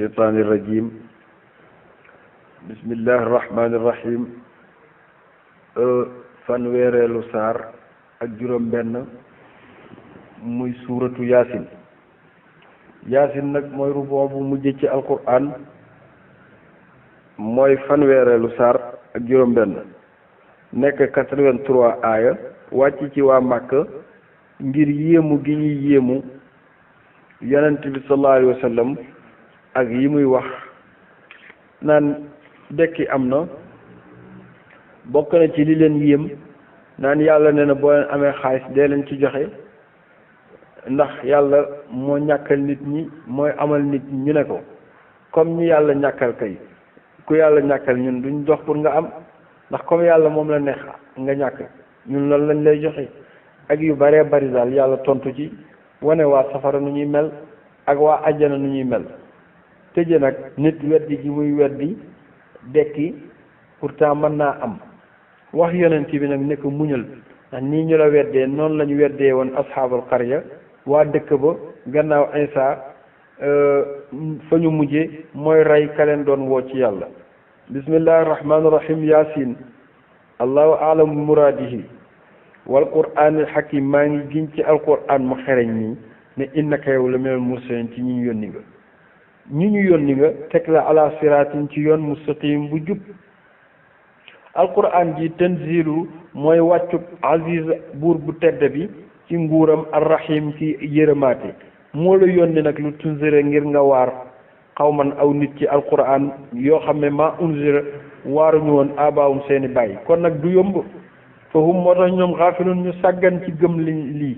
الشيطان الرجيم بسم الله الرحمن الرحيم fanweereelu saar ak juróom benn muy suuratu yaasin yaasin nag mooy rubon bu mujj ci alquran mooy fanweereelu saar ak juróom benn nekk 83 aaya wàcc ci waa Màkka ngir yéemu gi ñuy yéemu yonent bi sallallahu alayhi wa sallam ak yi muy wax naan dekki am na bokk na ci li leen yéem naan yàlla nee na boo leen amee xaalis dee leen ci joxe ndax yàlla moo ñàkkal nit ñi mooy amal nit ñi ñu ne ko comme ñi yàlla ñàkkal kay ku yàlla ñàkkal ñun duñ jox pour nga am ndax comme yàlla moom la neex nga ñàkk ñun loolu lañ lay joxe ak yu baree bari daal yàlla tontu ci wane waa safara nu ñuy mel ak waa àjjana nu ñuy mel tëje nag nit weddi gi muy weddi dekki pourtant mën naa am wax yonent bi nag ne ko muñal ndax nii ñu la weddee noonu la ñu weddee woon asxaabul qarya waa dëkk ba gannaaw Isa fa ñu mujje mooy rey ka leen doon woo ci yàlla bismillahi rahmaani rahim yaasin allahu aalamu muraadihi wal quraanil hakim maa ngi giñ ci alquran mu xereñ nii ne innaka yow la minal mursaliin ci ñi ñu yónni nga ñi ñu yónni nga teg la ala siraatin ci yoon mustaqim bu jub alquran ji tanzilu mooy wàccub aziz buur bu tedd bi ci nguuram arrahim ci yërëmaate moo la yónni nag lu tunzira ngir nga waar xawman aw nit ci alquran yoo xam ne ma unzira waaruñu woon abaawum seeni bàyyi kon nag du yomb fahum moo tax ñoom xaafilun ñu sàggan ci gëm lii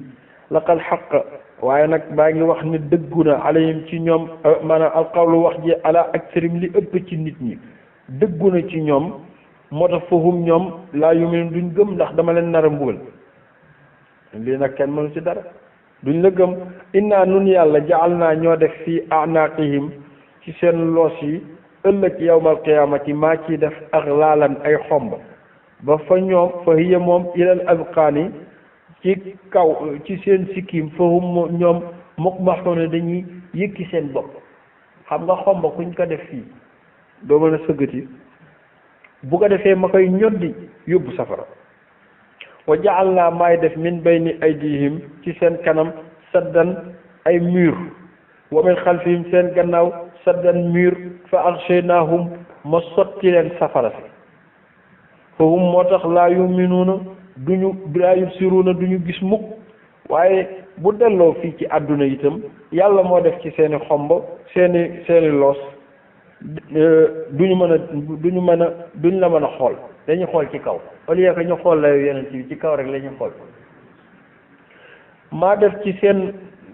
laqal xaq waaye nag baa ngi wax ne dëggu na alayhim ci ñoom maanaam alqawlu wax ji ala aksarim li ëpp ci nit ñi dëggu na ci ñoom moo tax fahum ñoom laa yu'minu duñ gëm ndax dama leen nar a mbugal lii nag kenn mënu ci dara duñ la gëm inna nun yàlla jaal naa ñoo def fii a'naqihim ci seen loos yi ëllëg yawmal qiyaamati maa ciy def aghlaalan ay xomb ba fa ñoom fa hiya moom ilal azqaani ci kaw ci seen sikkim fahum ñoom muqmahuuna dañuy yëkki seen bopp xam nga xomb kuñ ko def fii doo mën a sëggati bu ko defee ma koy ñoddi yóbbu safara wa jaal naa maay def min bayni aydihim ci seen kanam saddan ay mur wa min xalfihim seen gannaaw saddan mur fa aghshaynahum ma sotti leen safara si fahum moo tax laa yuminuuna laa yubsiruuna duñu gis mukk waaye bu delloo fii ci àdduna itam yàlla moo def ci seeni xomb seeni loos duñ la mën a xool dañuy xool ci kaw au lieu que ñu xool la yeneen ci kaw rek la ñuy xool maa def ci seen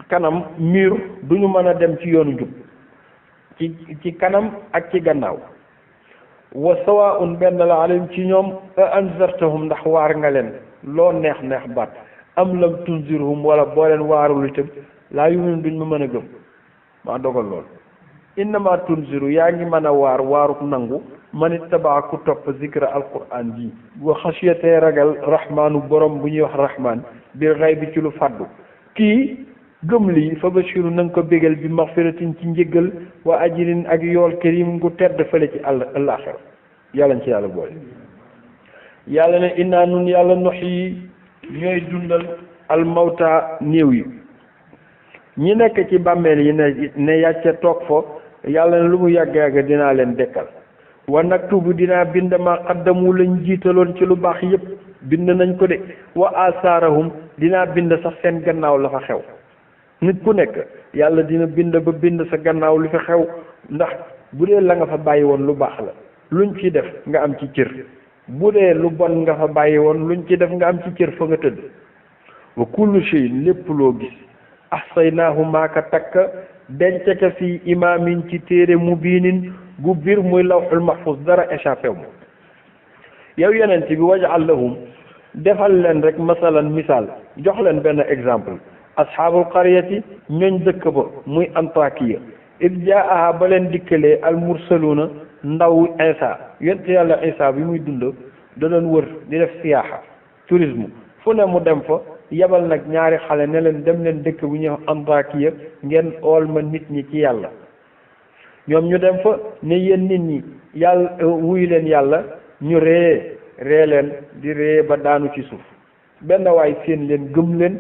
kanam mur duñu mën a dem ci yoonu njub ci kanam ak ci gannaaw wa sawaa'un benn la alayhim ci ñoom a anzartahum ndax waar nga leen loo neex baat am lam tunzirhum wala boo leen waarul itam laa yu'minu duñ ma mën a gëm maa dogal lool innama tunziru yaa ngi mën a waaruk nangu man ittabaa ku topp zikra alquran ji wa xasiyatee ragal rahmaanu borom bu ñuy wax rahmaan bil ghaybi ci lu fàddu kii gëm lii fa bashiru na nga ko bégal bi maxfiratin ci njëggal wa ajrin ak yool karim gu tedd fële ci àllaaxira yàlla ci yàlla boole yàlla ne innaa nun yàlla nox yi ñooy dundal almawta néew yi ñi nekk ci bàmmeel yi ne yàcce toog fo yàlla ne lu mu yàgg-yàgg dinaa leen dekkal wa naktubu dinaa bind ma qaddamu lañ jiitaloon ci lu baax yépp bind nañ ko de wa asaarahum dinaa bind sax seen gannaaw la fa xew nit ku nekk yàlla dina bind ba bind sa gannaaw lu fi xew ndax bu dee la nga fa bàyyi woon lu baax la luñ ci def nga am ci cër bu dee lu bon nga fa bàyyi woon luñ ci def nga am ci cër fa nga tëdd wa kullu shay lépp loo gis ahsaynaahu maaka takk denc ka fi imaamin ci téere mubiinin gu biir muy lawxul mahfuz dara échappé wu yow yonent bi waj'al lahum defal leen rek masalan misaal jox leen benn exemple asxaabul qaryati ñooñ dëkk ba muy Antakiya id jaaha ba leen dikkalee al mursaluuna ndaw Isa yonent yàlla Isa bi muy dund da doon wër di def siyaaxa tourisme fu ne mu dem fa yebal nag ñaari xale ne leen dem leen dëkk bu ñuy wax Antakiya ngeen ool ma nit ñi ci yàlla ñoom ñu dem fa ne yéen nit ñi yàlla wuyu leen yàlla ñu ree leen di ree ba daanu ci suuf benn waay seen leen gëm leen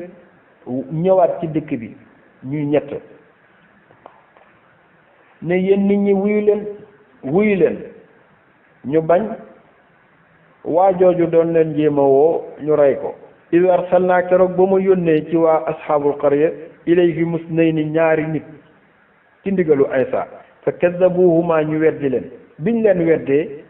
ñëwaat ci dëkk bi ñuy ñett ne yéen nit ñi wuyu leen ñu bañ waa jooju doon leen jéema woo ñu rey ko id arsalnaa keroog ba ma yónnee ci waa asxaabul qarya ilayhi musnayni ñaari nit ci ndigalu Isa fa kaddabuhuma ñu weddi leen biñ leen weddee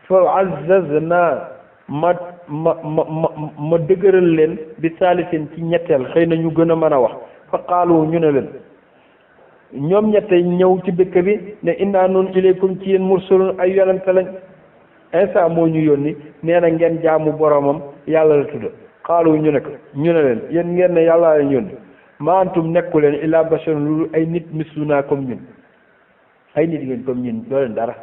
fa azzazna ma dëgëral leen bi saalisin ci ñetteel xëy na ñu gën a mën a wax fa qaalu ñu ne leen ñoom ñette ñëw ci dëkk bi ne inna nun ilaykum ci yéen mursalun ay yonente lañ Isa moo ñu yónni nee na ngeen jaamu boromam yàlla la tudd xaalu ñu ne leen yéen ngeen ne yàlla leen yónni ma antum nekku leen illa basharun lu ay nit misluna comme ñun ay nit ngeen comme ñun doo leen dara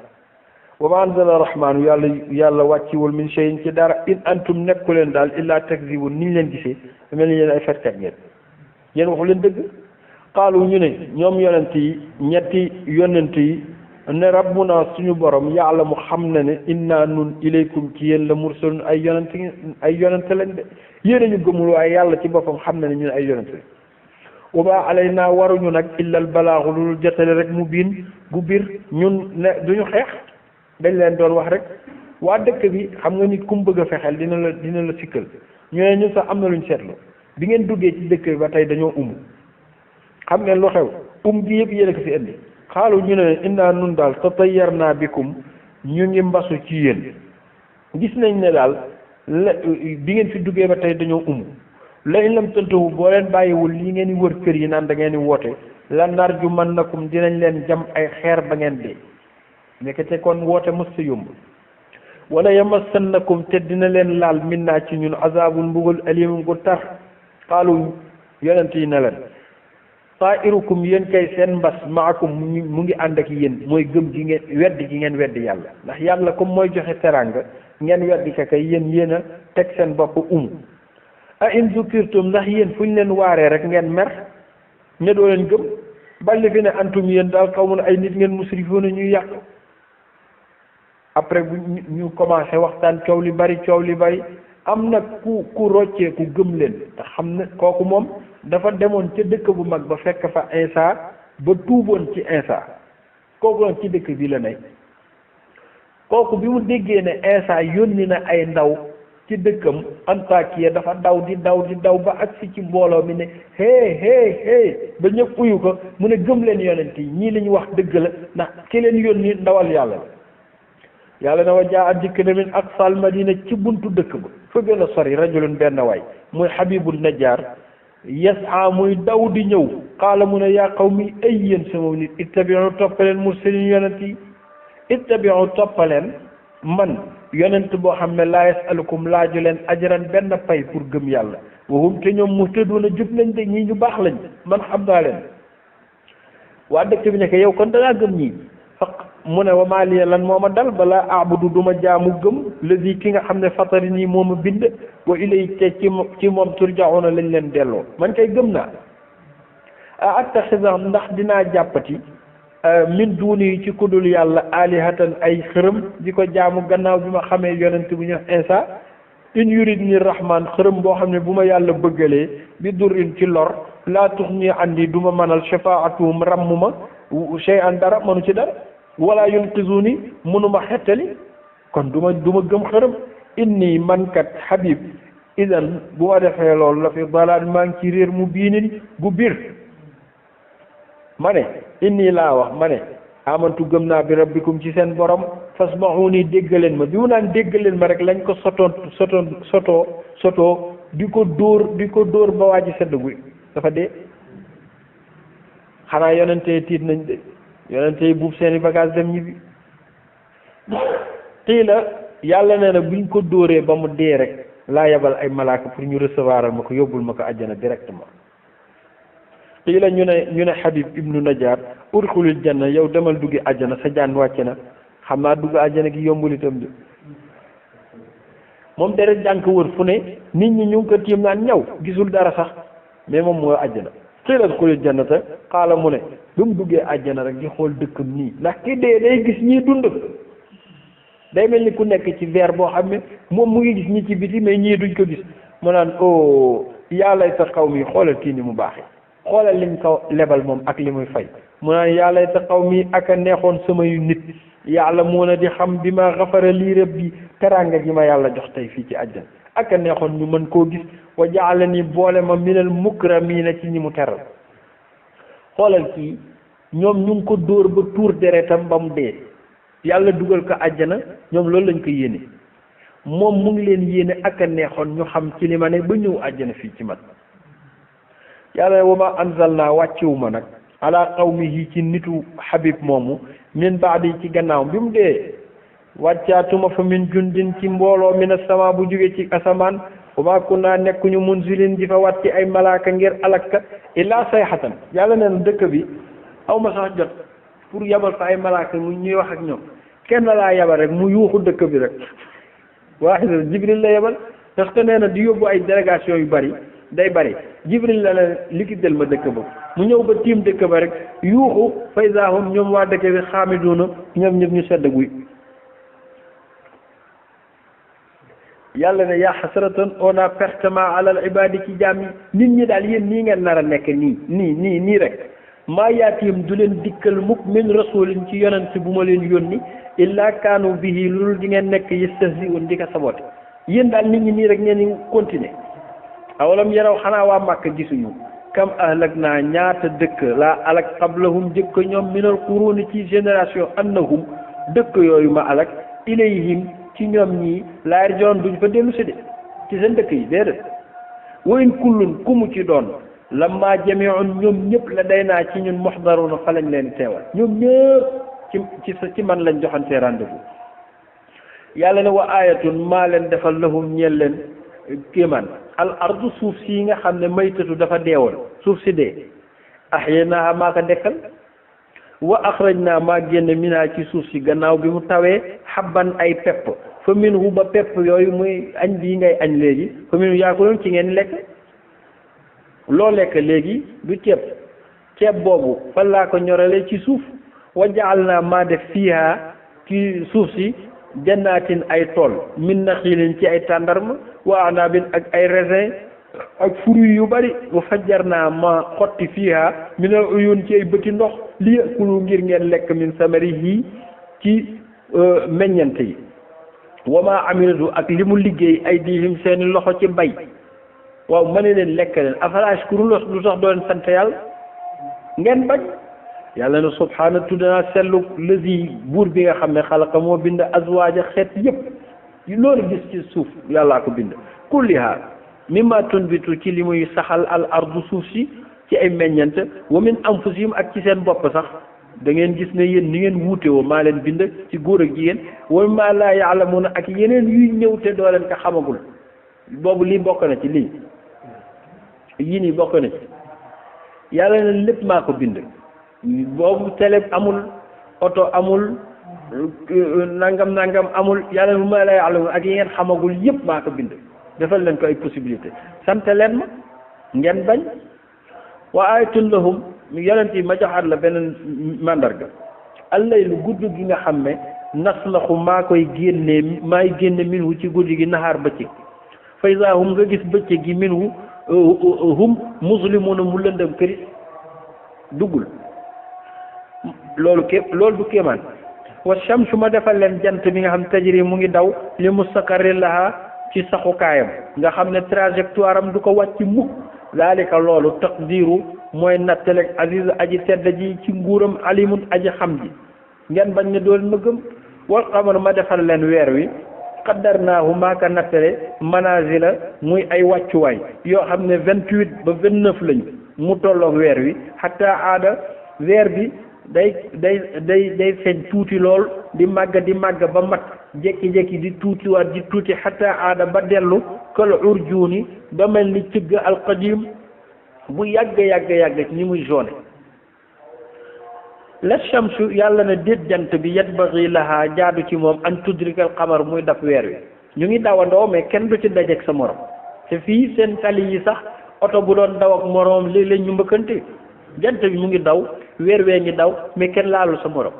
wa ma anzala rahmaanu yàlla wàcciwul min shay'in ci dara in antum nekku leen daal illa takzibun ni ñu leen gisee mel ni yéen ay fetkat ngeen yéen waxu leen dëgg xaalu ñu ne ñoom yonent yi ñetti yonent yi ne rabbuna suñu borom yàlla mu xam na ne inna nun ilaykum ci yéen la mursalun ay yonente lañ de yéen a ñu gëmul waaye yàlla ci boppam xam na ne ñun ay yonente lañ wa ma alayna waruñu nag illa al balaaxu lu jotale rek mu biin gu biir ñun ne duñu xeex dañ leen doon wax rek waa dëkk bi xam nga nit ku mu bëgg a fexeel dina la sikkal ñu ne ñun sax am na luñ seetlu bi ngeen duggee ci dëkk bi ba tey dañoo xam ngeen lu xew gi yëpp yéen a ko fi indi xaalu ñu ne inna nun daal tatayyarna bikum ñu ngi mbasu ci yéen gis nañ ne daal bi ngeen fi duggee ba tey dañoo la in lam tantahu boo leen bàyyiwul li ngeen di wër kër yi naan da ngeen di woote la narjumannakum dinañ leen jam ay xeer ba ngeen dee nekkete kon woote mës sa yomb wala yamassannakum te dina leen laal min naa ci ñun azabun mbugal alim gu tar xaalu yonent yi ne leen tairukum yéen kay seen mbas maakum mu ngi ànd ak yéen mooy gëm gi ngeen weddi yàlla ndax yàlla comme mooy joxe teranga ngeen weddi ka kay yéen a teg seen bopp a in zukirtum ndax yéen fu ñu leen waaree rek ngeen mer ña doo leen gëm balli fi ne antum yéen daal xaw ma ay nit ngeen musrifoon ñuy yàq après bu ñu commencé waxtaan coow li bari am nag ku roccee ku gëm leen te xam ne kooku moom dafa demoon ca dëkk bu mag ba fekk fa Isa ba tuuboon ci Isa kooku nag ci dëkk bi la ne kooku bi mu déggee ne Isa yónni na ay ndaw ci dëkkam Antakiya dafa daw di daw ba agsi ci mbooloo mi ne hey ba ñëpp uyu ko mu ne gëm leen yonent yi ñii li ñu wax dëgg la ndax ki leen yónni ndawal yàlla yàlla na wa jaa dikk na min aqsal madina ci buntu dëkk ba fa gën a sori rajulun benn waay muy Habibul Najjar yas'a muy daw di ñëw qaala mu ne yaa qawmi ay yéen sama nit ittabi'u toppaleen mursalin yonent yi ittabi'u toppaleen man yonent boo xam ne laa yasalukum laaju leen ajran benn pay pour gëm yàlla wahum te ñoom muhtaduna jub nañ de ñii ñu baax lañ man xam naa leen waa dëkk bi nekk yow kon dangaa gëm ñii mu ne wa maa liya lan moo ma dal balaa aabudu duma jaamu gëm ladi ki nga xam ne fatari nii moo ma bind wa ilay te ci moom turjauna lañ leen delloo man kay gëm naa a attaxida ndax dinaa jàppati min duuni yi ci kudul yàlla alihatan ay xërëm di ko jaamu gannaaw bi ma xamee yonent bu ñu Isa in yurid ni rahman xërëm boo xam ne bu ma yàlla bëggalee bi durrin ci lor laa tux ni andi du ma mënal shafaatuhum ramm ma shay'an dara mënu ci dara wala yunqizuni mënuma xettali kon du ma gëm xërëm inni mankat Habib idan bu ma defee loolu la fi dalaal maa ngi ci réer mu biinin gu biir ma ne inni laa wax ma ne amantu gëm naa bi rabbikum ci seen borom fasma'uni déggaleen ma bi mu naan déggaleen ma rek lañ ko sotoo di ko dóor ba waa ji sedd guy dafa dee xanaa yonente tiit nañ de yonente yi buub seeni bagage dem ñibbi tii la yàlla nee na buñ ko dóoree ba mu dee rek laa yebal ay malaaka pour ñu recevoir ma ko yóbbul ma ko àjjana directement tii la ñu ne Habib ibnu Najjar udxulil janna yow demal duggi àjjana sa jaan wàcc na xam naa dugg àjjana gi yombul itam de moom deret jànk wër fu ne nit ñi ñu ngi ko tiim naan ñaw gisul dara sax mais moom moo àjjana qiila udxulil jannata qaala mu ne ba mu duggee àjjana rek di xool dëkkam nii ndax ki dee day gis ñii dund day mel ni ku nekk ci verre boo xam ne moom mu ngi gis ñi ci biti mais ñii duñ ko gis mu naan oh yaa layta qawmi xoolal kii ni mu baaxee xoolal lim ko lebal moom ak li muy fay mu naan yaa layta qawmi ak a neexoon samay nit yàlla moo na di xam bi ma xafara lii rabbi teraanga ji ma yàlla jox tey fii ci àjjana ak a neexoon ñu mën koo gis wa ja'alani boole ma minal mukramiina ci ñi mu teral xoolal kii ñoom ñu ngi ko dóor ba tuur deretam ba mu dee yàlla dugal ko àjjana ñoom loolu lañ ko yéene moom mu ngi leen yéene ak a neexoon ñu xam ci li ma ne ba ñëw àjjana fii ci man yàlla wa ma anzalna wàcciwu ma nag ala qawmihi ci nitu Habib moomu min baadi ci gannaaw bi mu dee wàccaatuma fa min jundin ci mbooloo min as-sama bu jóge ci asamaan wa ma kunna nekkuñu munzilin di fa wàcc ay malaaka ngir alakka illaa sayhatan yàlla nee na dëkk bi aw ma sax jot pour yabal fa ay malaaka mu ñuy wax ak ñoom kenn laa yabal rek mu yuuxu dëkk bi rek waaye Jibril la yabal parce que nee na di yóbbu ay délégation yu bari day bari Jibril la liquidel ma dëkk ba mu ñëw ba tiim dëkk ba rek yuuxu fa izaa hum ñoom waa dëkk bi xaamiduuna ñoom ñëpp ñu sedd guy yàlla ne yaa xasratan on a pertement alal ibaadi ci jaam yi nit ñi daal yéen nii ngeen nar a nekk nii rek maa yaatihim du leen dikkal mukk min rasulin ci yonent bu ma leen yónni illa kaanu bihi loolu di ngeen nekk yastahzi'un di ko sabote yéen daal nit ñi nii rek ngeen di continuer awalam yaraw xanaa waa Màkka gisuñu kam ahlak naa ñaata dëkk laa alak qablahum jëkk ñoom minal quruni ci génération annahum dëkk yooyu ma alak ilayhim ci ñoom ñii laa yarji'uun duñ fa dellu si de ci seen dëkk yi déedéet wa in kullun ku mu ci doon lamma jami'un ñoom ñëpp la day naa ci ñun muhdaruna fa lañ leen teewal ñoom ñëpp ci man lañ joxante rendez-vous yàlla ne wa ayatun maa leen defal lahum ñeel leen kéemaan al ardu suuf si nga xam ne maytatu dafa deewoon suuf si dee ahyaynaha maa ko dekkal wa akhrajna maa génne minha ci suuf si gannaaw bi mu tawee habban ay pepp fa minhu ba pepp yooyu muy añ bii ngay añ léegi fa minhu yaakuloon ci ngeen lekk loo lekk léegi du ceeb boobu fan laa ko ñorale ci suuf wa ja'alna maa def fiha ci suuf si jannaatin ay tool min naxiilin ci ay tàndarma wa anaabin ak ay raisin ak fruits yu bari wa fajjarna ma xotti fiha minal uyun ci ay bëti ndox li yakulu ngir ngeen lekk min samarihi ci meññante yi wa ma amilatu ak li mu liggéey ay diihim seeni loxo ci mbay waaw ma ne leen lekk leen afalaa yashkurun lu tax doo leen sant yàlla ngeen bañ yàlla na subhaana tuddana sellu lësi buur bi nga xam ne xalaqa moo bind azwaaja xeet yépp loolu gis ci suuf yàllaa ko bind kulliha mimma tunbitu ci li muy saxal al ardu suuf si ci ay meññant wa min anfusihim ak ci seen bopp sax da ngeen gis ne yéen ni ngeen wuute woo maa leen bind ci góor ak jigéen wa ma laa ya'lamuuna ak yeneen yuy ñëw te doo leen ko xamagul boobu lii bokk na ci lii yii nii bokk na ci yàlla na lépp maa ko bind boobu télé amul oto amul nangam amul yàlla bu ma lay àll ak yi ngeen xamagul yëpp maa ko bind defal leen ko ay possibilité sant leen ma ngeen bañ wa ayatun lahum yonent yi ma joxaat la beneen mandarga allaylu gudd gi nga xam ne naslaxu maa koy génnee maay génne minhu ci guddi gi naxaar bëccëg fa izaa hum nga gis bëccëg gi minhu hum muslimuuna mu lëndëm këri duggul loolu du kéemaan wa shamsu ma defal leen jant bi nga xam tajri mu ngi daw li mustaqarrin laha ci saxukaayam nga xam ne trajectoire am du ko wàcc mukk zalika loolu taqdiru mooy nattaleeg aziz aji tedd ji ci nguuram alimun aji xam ji ngeen bañ ne dool ma gëm wal qamar ma defal leen weer wi qaddarnaahu maa ko nattale manazila muy ay wàccuwaay yoo xam ne 28 ba 29 lañu mu tolloog weer wi hatta aada weer bi day feeñ tuuti lool di màgg ba mat jékki-jékki di tuuti hatta aada ba dellu kal urjuuni ba mel ni cëgg alqadim bu yàgg ni muy jaune la shamsu yàlla na déet jant bi yatbaghi laha jaadu ci moom an tudrikal qamar muy daf weer wi ñu ngi dawandoo mais kenn du ci dajeek sa morom te fii seen tali yi sax oto bu doon daw ak moroom léeg-léeg ñu mbëkkante jant bi mu ngi daw weer wee ngi daw mais kenn laalul sa morom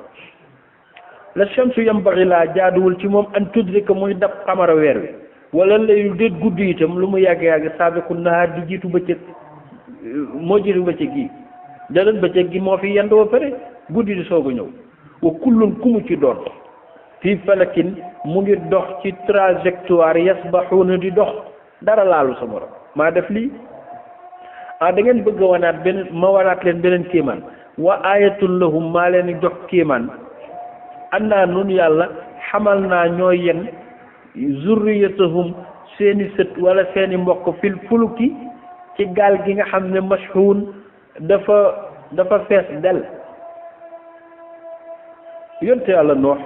la shamsu yambaghi laa jaaduwul ci moom an tudrika muy dab xamara weer wi wala laylu déet guddi itam lu mu yàgg-yàgg saabiqu nahaar di jiitu bëccëg moo jiitu bëccëg gi daleen bëccëg gi moo fi yendu ba pare guddi di soog a ñëw wa kullun ku mu ci doon fii falakin mu ngi dox ci trajectoire yasbahuuna di dox dara laalu sa morom maa def lii da ngeen bëgg a wanaat beneen ma wanaat leen beneen kéemaan wa ayatul lahum maa leen di jox kéemaan annaa nun yàlla xamal naa ñoo yen zurriyatahum seeni sët wala seeni mbokk fil fuluki ci gaal gi nga xam ne mashhuun dafa fees del yonte yàlla noox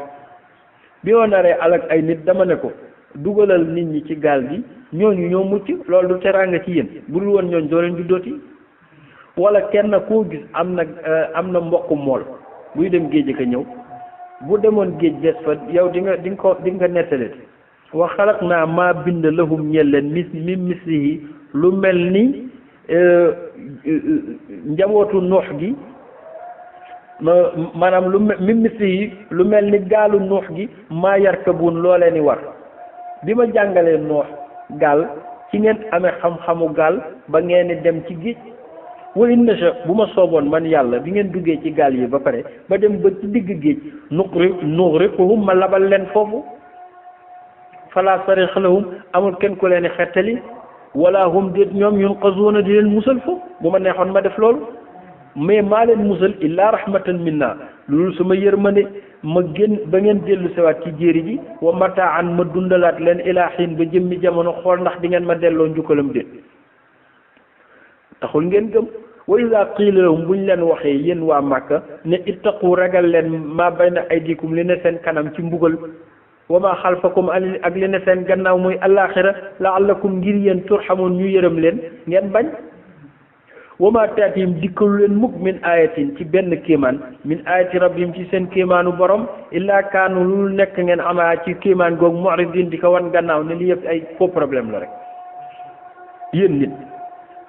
bi ma naree alak ay nit dama ne ko dugalal nit ñi ci gaal gi ñooñu ñoo mucc loolu du teraanga ci yéen bu dul woon ñooñ doo leen juddooti wala kenn koo gis am na mbokk mool buy dem géej ak a ñëw bu demoon géej des fa yow di nga nettali wa xalaq naa maa bind lahum ñel leen min mislihi lu mel ni njabootu noox gi maanaam min mislihi lu mel ni gaalu noox gi maa yarkabuun loo leen di war bi ma jàngalee noox gaal ci ngeen amee xam-xamu gaal ba ngeen di dem ci géej wa in nasha bu ma sooboon man yàlla bi ngeen duggee ci gaal yi ba pare ba dem ba ci digg géej nughriquhum ma labal leen foofu fala sarix lahum amul kenn ku leen di xettali wala hum déet ñoom yunqazuuna di leen musal foofu bu ma neexoon ma def loolu mais maa leen musal illaa rahmatan minna loolu sama yërmande ma génn ba ngeen dellu sewaat ci jéeri ji wa mataan ma dundalaat leen ilaa xiin ba jëmmi jamono xool ndax di ngeen ma delloo njukkalam déet taxul ngeen gëm wa iza qiila lahum buñ leen waxee yéen waa Màkka ne ittaqu ragal leen maa bayna aydikum li ne seen kanam ci mbugal wa maa xalfakum ak li ne seen gannaaw muy alaaxira la'allakum ngir yéen turhamun ñu yërëm leen ngeen bañ wa maa taatihim dikkalu leen mukk min ayatin ci benn kéemaan min ayati rabbihim ci seen kéemaanu borom illaa kaanu lu nekk ngeen amaa ci kéemaan googu mu'ridin di ko wan gannaaw ne li yëpp ay faux problème la rek yéen nit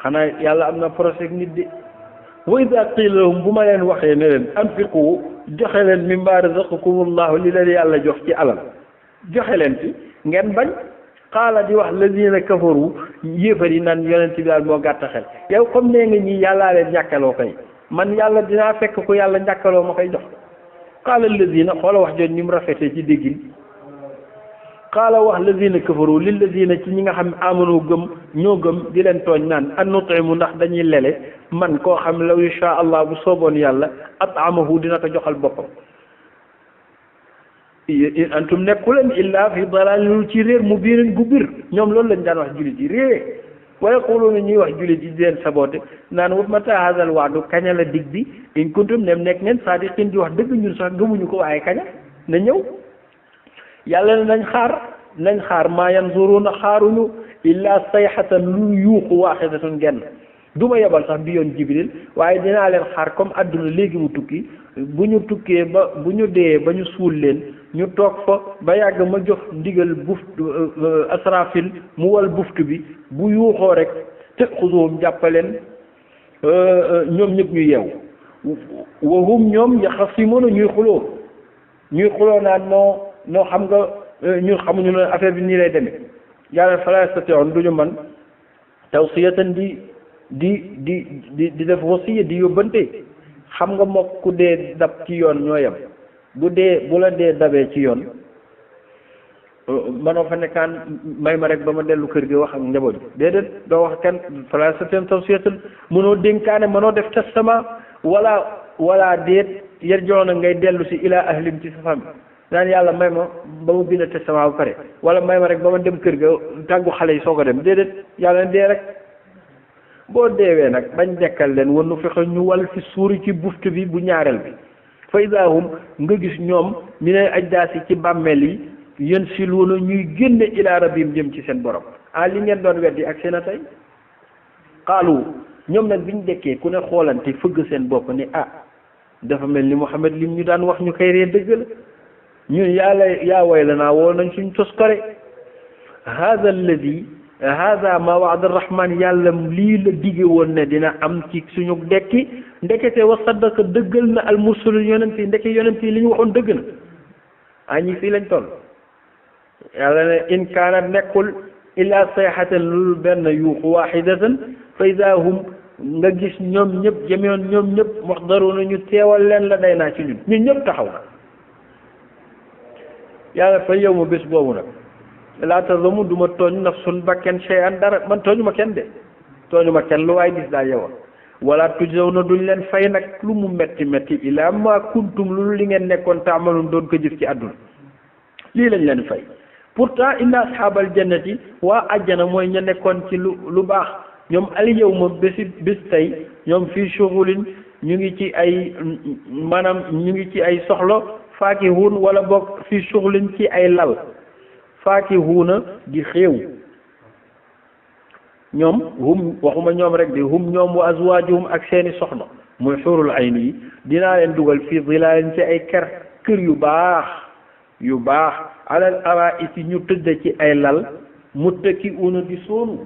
xanaa yàlla am na procès nit de wa iza qiila lahum bu ma leen waxee ne leen anfiqu joxe leen mimmaa razaqakumullahu li leen yàlla jox ci alal joxe leen ci ngeen bañ qaala di wax lazina kafaru yéefar yi naan yonent bi daal moo gàtt xel yow comme nee nga ñii yàllaa leen ñàkkaloo koy man yàlla dinaa fekk ko yàlla ñàkkaloo ma koy jox qaala lazina xoola wax jooju ni mu rafetee ci déggin qaala wax lazina kafaru lil lazina ci ñi nga xam amanu gëm ñoo gëm di leen tooñ naan an nutimu ndax dañuy lele man koo xam law insha allah bu sooboon yàlla at'amahu dina ko joxal boppam antum nekkuleen illa fi dalalin ci réer mu biirin gu bir ñoom loolu lañ daan wax jullit yi réer wa yaquluna ñuy wax jullit yi di leen saboté naan wa mata hadal wa'du kaña la dig bi in kuntum nem nekk ngeen sadiqin di wax dëgg ñun sax gëmuñu ko waaye kaña na ñëw yàlla ne nañ xaar maa yanzuruna xaaruñu illa sayhatan lu yuuxu waaxidatun genn du ma yebal sax bi yoon jibril waaye dinaa leen xaar comme adduna léegi mu tukki bu ñu tukkee ba bu ñu dee ba ñu suul leen ñu toog fa ba yàgg ma jox ndigal asrafil mu wal buftu bi bu yuuxoo rek te xusuum jàppaleen ñoom ñëpp ñu yeew wahum ñoom yaxasimuna ñuy xuloo naan noo xam nga ñun xamuñu ne affaire bi nii lay demee yàlla fala yastati'un duñu man tawsiyatan di def wasiya di yóbbante xam nga mook ku dee dab ci yoon ñoo yem bu la dee dabee ci yoon manoo fa nekkaan may ma rek ba ma dellu kër gi wax ak njaboot bi déedéet doo wax kenn fala yastati'un tawsiyatan mënoo dénkaane mënoo def testament wala déet yarji'una ngay dellu si ila ahlim ci sa famille naan yàlla may ma ba ma bind testament ba pare wala may ma rek ba ma dem kër ga tàggu xale yi soo ko dem déedéet yàlla ne dee rek boo deewee nag bañ dekkal leen wanu fexe ñu wal fi suuri ci buftu bi bu ñaareel bi fa idaahum nga gis ñoom mi ne ajdaasi ci bàmmeel yi yéen siluuna ñuy génne ila rabbihim jëm ci seen borom li ngeen doon weddi ak seen a tey xaalu ñoom nag biñ dekkee ku ne xoolante fëgg seen bopp ni dafa mel ni Muhammad lim ñu daan wax ñu koy ree dëgg la ñun yaa way la naa woo nañ suñ tos kore hada alladi hada ma wa'ada rahman yàlla lii la dige woon ne dina am ci suñu dekki ndekete wa saddaqa dëggal na al mursalun yonent yi ndeke yonent yi li ñu waxoon dëgg na ñi fii lañ toll yàlla ne in kaanat nekkul illa sayhatan lul benn yuuxu wahidatan fa ida hum nga gis ñoom ñëpp jëmewoon ñoom ñëpp muxdaruna ñu teewal leen la day naa ci ñun ñëpp taxaw na yàlla fa yow ma bés boobu nag laa tazamu du ma tooñ nafsun bakken shay'an dara man tooñu ma kenn de tooñu ma kenn lu waay gis daal yow wala tujzawna duñ leen fay nag lu mu metti metti illa ma kuntum lu li ngeen nekkoon taamaloon doon ko jëf ci àdduna lii lañ leen fay pourtant inna ashaabal jannati waa àjjana mooy ña nekkoon ci lu baax ñoom al yawma bés tey ñoom fii shughulin ñu ngi ci ay maanaam ñu ngi ci ay soxla faakihun wala boog fii shughulin ci ay lal faakihuna di xéew ñoom hum waxuma ñoom rek di hum ñoom wa azwaajuhum ak seeni soxna muy xurul ayni yi dinaa leen dugal fii zilaalin ci ay kër yu baax alal araa'iki ñu tëdd ci ay lal muttaki'uuna di soonu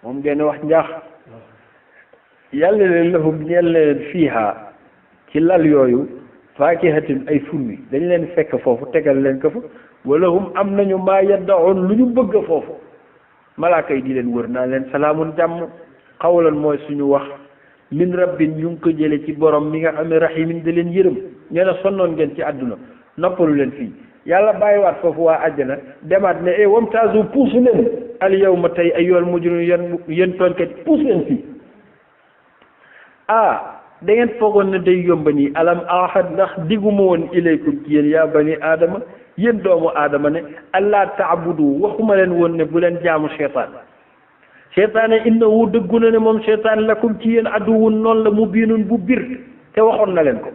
moom ngeen wax njaax yàlla leen lahum ñeel leen fiiha ci lal yooyu faakihatin ay fruits dañ leen fekk foofu tegal leen ko fa wala hum am nañu maa yaddaoon lu ñu bëgg foofu malaaka yi di leen wër naa leen salaamun jàmm xawlan mooy suñu wax min rabbin ñu ngi ko jële ci borom mi nga xam ne rahimin da leen yërëm nee na sonnoon ngeen ci àdduna noppalu leen fii yàlla bàyyiwaat foofu waa àjjana demaat ne wamtaazu puus leen al yawma tey ayyuhal mujrimuun yéen tooñkat puus leen fii da ngeen foogoon ne day yomba nii alam ahad ndax diguma woon ilaykum ci yéen yaa bani aadama yéen doomu aadama ne allah taabudu waxuma leen woon ne bu leen jaamu seytaane innahu dëggu na ne moom seytaan lakum ci yéen aduwun noonu la mubiinun bu bir te waxoon na leen ko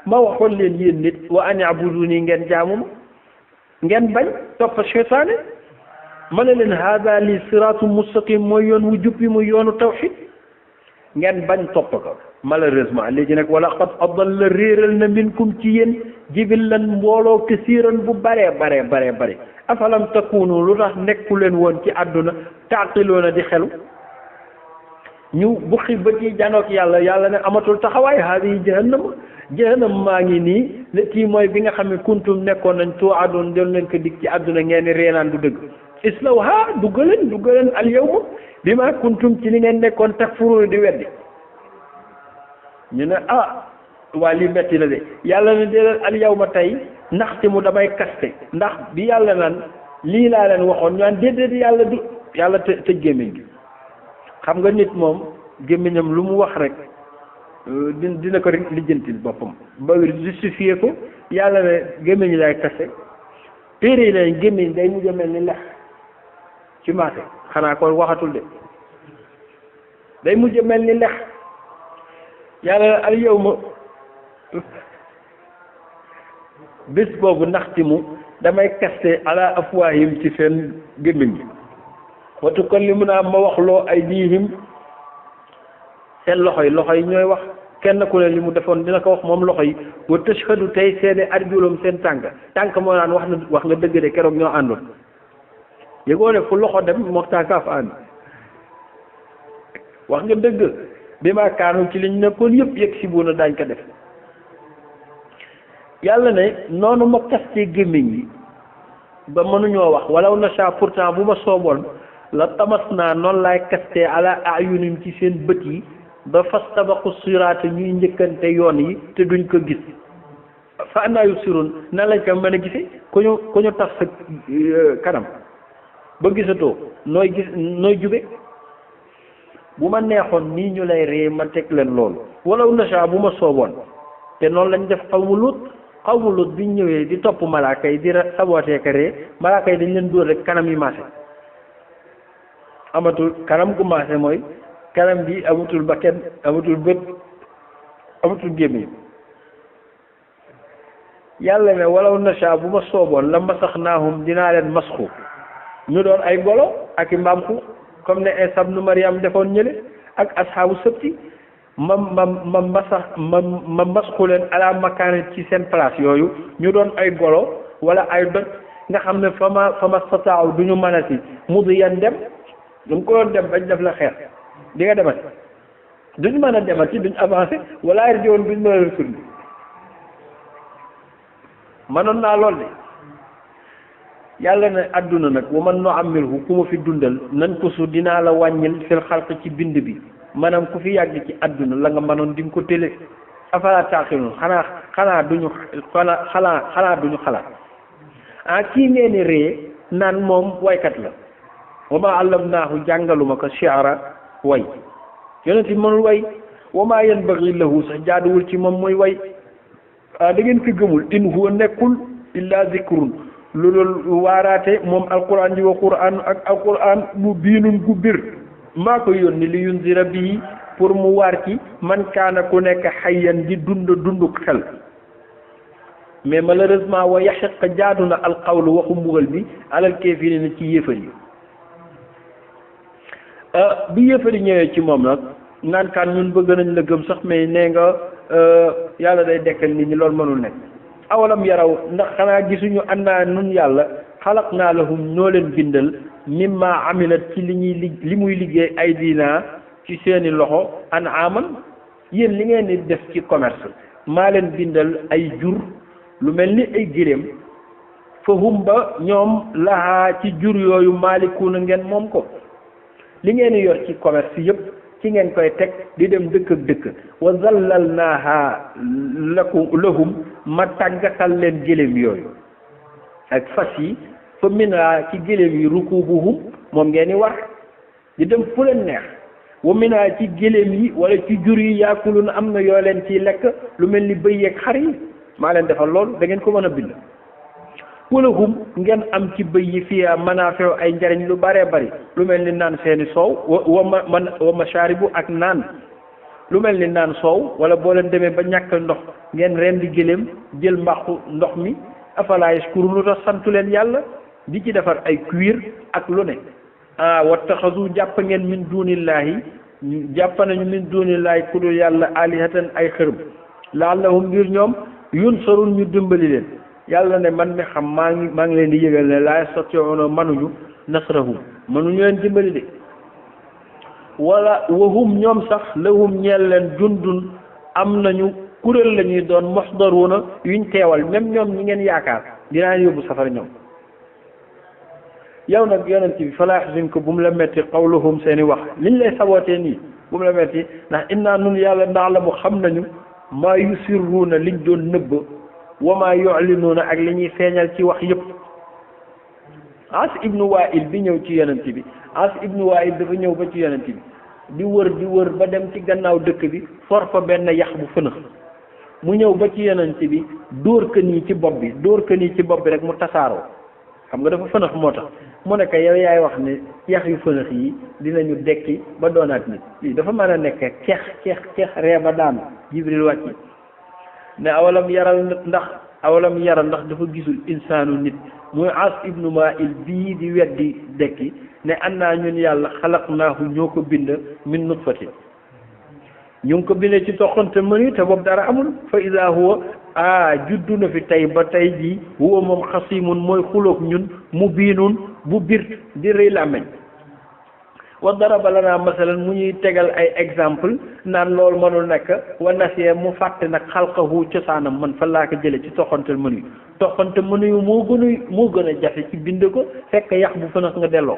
ma waxoon leen yéen nit wa an abuduni ngeen jaamu ma ngeen bañ topp seytaane ma ne leen hada li siraatu mustaqim mooy yoon wu jub bi muy yoonu tawxid ngeen bañ topp ko malheureusement léegi nag wala qad adalla réeral na minkum ci yéen jibillan mbooloo kasiiran bu bare afalam takunu lu tax nekku leen woon ci àdduna taaqiloona di xelu ñu buqi ba ci janook yàlla ne amatul taxawaay haadihi jahannam maa ngi nii ne kii mooy bi nga xam ne kuntum nekkoon nañ tuu'adoon doon leen ko dig ci àdduna ngeen reenaan du dëgg islawha duggaleen al yawma bima kuntum ci li ngeen nekkoon takfuruuna di weddi ñu ne waa lii metti la de yàlla ne déedéet al yawma tey ndaxte mu damay kaste ndax bi yàlla naan lii laa leen waxoon ñu naan déedéet yàlla tëj gémmiñ gi xam nga nit moom gémmiñam lu mu wax rek dina ko rek lijjantil boppam ba justifier ko yàlla ne gémmiñ lay kaste téere yi lañ gémmiñ day mujj mel ni lex ci maase xanaa kon waxatul de day mujj mel ni lex yàlla al yawma bés boobu ndaxti mu damay kaste ala afwaahim ci seen gémmiñ gi wa tukallimunaa ma waxloo aydiihim seen loxo yi ñooy wax kenn ku ne li mu defoon dina ko wax moom loxo yi wa tashhadu tey seede arjulum seen tànk moo naan wax nga dëgg de keroog ñoo àndoon yëgoo ne fu loxo dem moo tànkaaf ànd wax nga dëgg bi ma kaanu ci liñ nekkoon yëpp yëg si buuna daañ ko def yàlla ne noonu ma kastee gémmiñ yi ba mënuñoo wax walaw nasha pourtant bu ma sooboon la tamas naa noonu laay kastee ala ayunim ci seen bët yi ba fastabaqu siraata ñuy njëkkante yoon yi te duñ ko gis fa annaa yubsiruun nan lañ ko mën a gisee ku ñu tax sa kanam ba gisatoo nooy jube bu ma neexoon nii ñu lay ree ma teg leen loolu walaw nasha bu ma sooboon te noonu lañ def xawmu lut biñ ñëwee di topp malaaka yi di sabootee ka ree malaaka yi dañ leen dóor rek kanam yi maase amatul kanam gu maase mooy kanam bi amatul bakken amatul bët amatul gémmiñ yàlla ne walaw nasha bu ma sooboon la masaxnaahum dinaa leen masxu ñu doon ay golo ak i mbaam xuux comme ne Isa ibnu Maryam defoon ñële ak ashaabu sabti ma masxu leen ala makaane ci seen place yooyu ñu doon ay golo wala ay doj nga xam ne fama stataaw du ñu mënati mudiyan dem du ko doon dem bañ def la xeex di nga demati duñ mën a demati duñ avancé wala yarji'uun duñ mën a retourner mënoon naa lool de yàlla ne adduna nag wa man nu'ammirhu ku ma fi dundal nan ko su dinaa la wàññil fil xalq ci bind bi maanaam ku fi yàgg ci adduna la nga mënoon di nga ko télé afala taqilun xanaa duñu xalaat ah kii ngeen ni ree naan moom waykat la wa ma allamnaahu jàngaluma ko shi'ra way yonent bi mënul way wa ma yanbaghi lahu sax jaaduwul ci moom mooy way da ngeen ko gëmul in huwa nekkul illa zikrun loolu waaraate moom alquran ji wa quran ak alquran mu biinun gu bir maa ko yónni li yunzira bii pour mu waar ci man kaana ku nekk xayyan di dunduk xel mais malheureusement wa yaxiq jaadu na alqawlu waxu mbugal bi alal kaafiriina ci yéefar yi bi yéefar yi ñëwee ci moom nag naan kaan ñun bëgg nañ la gëm sax mais nee nga yàlla day dekkal nit ñi loolu mënul nekk awalam yaraw ndax xanaa gisuñu annaa nun yàlla xalaq naa lahum ñoo leen bindal mimma amilat ci li muy liggéey ay diina ci seeni loxo an'aaman yéen li ngeen di def ci commerce maa leen bindal ay jur lu mel ni ay gëléem fa hum ba ñoom lahaa ci jur yooyu maalikuuna ngeen moom ko li ngeen di yor ci commerce yëpp ci ngeen koy teg di dem dëkk ak dëkk wa zallalnaaha lahum ma tàggatal leen gëléem yooyu ak fas yi fa minaa ci gëléem yi rukubuhum moom ngeen di war di dem fu leen neex wa minaa ci gëléem yi wala ci jur yi yaakuluna am na yoo leen ciy lekk lu mel ni bëy yeeg xar yi maa leen defal loolu da ngeen ko mën a bind wala hum ngeen am ci bëy yi fii manaafi'u ay njariñ lu bëree bëri lu mel ni naan seeni soow wa mashaaribu ak naan lu mel ni naan soow wala boo leen demee ba ñàkk ndox ngeen rendi gëléem jël mbàqu ndox mi afalaa yashkuruun lu tax santu leen yàlla di ci defar ay cuir ak lu ne wattaxazu jàpp ngeen min duunillaahi jàpp nañu min duunillaahi ku dul yàlla alihatan ay xërëm laallahum ngir ñoom yunsarun ñu dimbali leen yàlla ne man mi xam maa ngi leen di yëgal ne laa yastati'uuna manuñu nasrahum manuñu leen dimbali de wala wahum ñoom sax lahum ñeel leen jundun am nañu kuréel la ñuy doon muhdaruuna yuñ teewal même ñoom ñi ngeen yaakaar dinaa yóbbu safara ñoom yow nag yonent bi falaa yahzunka bu mu la metti qawluhum seeni wax liñ lay sabootee nii bu mu la metti ndax innaa nun yàlla ndax la mu xam nañu maa yusirruuna liñ doon nëbb wa maa yu'linuuna ak li ñuy feeñal ci wax yëpp As ibnu Waa'il bi ñëw ci yonent bi As ibnu Waa'il dafa ñëw ba ci yonent bi di wër ba dem ci gannaaw dëkk bi for fa benn yax bu fënax mu ñëw ba ci yonent bi dóor ko nii ci bopp bi rek mu tasaaroo xam nga dafa fënax moo tax mu ne ko yow yaay wax ne yax yu fënax yi dinañu dekki ba doonaat nit lii dafa mën a nekk ceex ree ba daanu Jibril wàcc ne awalam yara ndax dafa gisul insaanu nit muy As ibnu Waa'il bii di weddi dekki ne annaa ñun yàlla xalaqnaahu ñoo ko bind min nutfatin ñu ngi ko bindee ci toqante mëni te boobu dara amul fa idaa huwa juddu na fi tey ba tey jii huwa moom xasimun mooy xuloog ñun mu biinun bu bir di rëy làmmeñ wa daraba lanaa masalan mu ñuy tegal ay exemple naan loolu mënul nekk wa nasiya mu fàtte nag xalqahu cosaanam man fa laa ko jële ci toqantal mënu toqante mënu yu moo gën a jafe ci bind ko fekk yax bu fënax nga delloo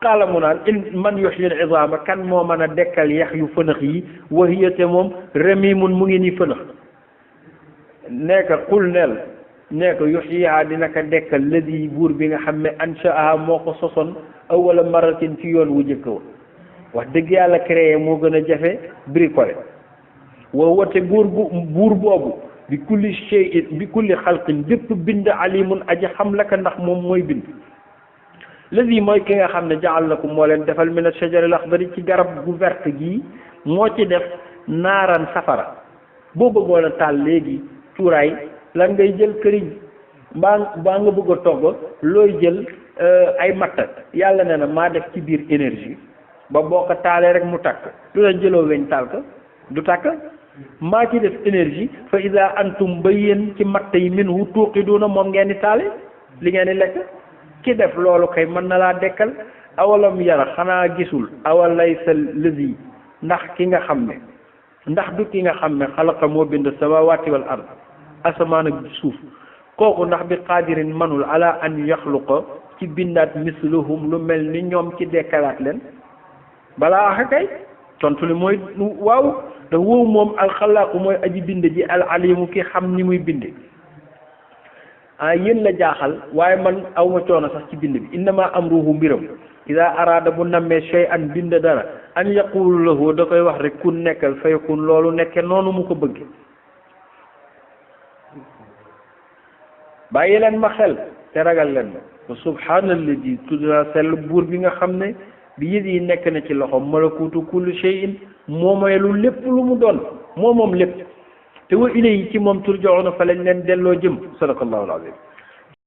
xaala mu naan man yuhyil izaama kan moo mën a dekkal yax yu fënax yi wa hiya te moom ramiimun mu ngi nii fënax nekka qul neel nekk yuhyihaa dina ko dekkal ladi buur bi nga xam ne ansha'ahaa moo ko sosoon awwala maratin ci yoon wu njëkk wa wax dëgg yàlla créé moo gën a jafe bricolé wa wote buur boobu bi kulli shay'in bi kulli xalqin bépp bind alimun aji xam la ka ndax moom mooy bind ladi mooy ki nga xam ne jaal lakum moo leen defal min ash-shajaril axdari ci garab gu vert gii moo ci def naaran safara boo bëggoon a taal léegi cuuraay lan ngay jël këriñ mbaa nga bëgg a togg looy jël ay matt yàlla ne na maa def ci biir énergie ba boo ko taalee rek mu takk lu la jëloo weñ taal ko du takk maa ci def énergie fa ida antum ba yéen ci matt yi minhu tuuqiduuna moom ngeen di taale li ngeen di lekk ki def loolu kay mën na laa dekkal awalam yara xanaa gisul awalaysa lazi ndax ki nga xam ne ndax du ki nga xam ne xalaqa moo bind samawati wal ard asamaan ak suuf kooku ndax bi qaadirin manul ala an yaxluqa ci bindaat misluhum lu mel ni ñoom ci dekkalaat leen balaa axa kay tontu li mooy waaw te wow moom alxalaaqu mooy aji bind ji al alimu ki xam ni muy binde yéen la jaaxal waaye man awma coono sax ci bind bi innama amruhu mbiram ida araada bu nammee shay'an bind dara an yaqulu lahu da koy wax rek kun nekkal fayakun loolu nekke noonu mu ko bëgg bàyyi leen ma xel te ragal leen ma wa subhaanalladi tuddna sell buur bi nga xam ne bi yit yi nekk na ci loxoom malakuutu kulli shay'in moomeelu lépp lu mu doon moom lépp te wa ilayhi ci moom turja'una fa lañ leen delloo jëm sadaqallahu al-azim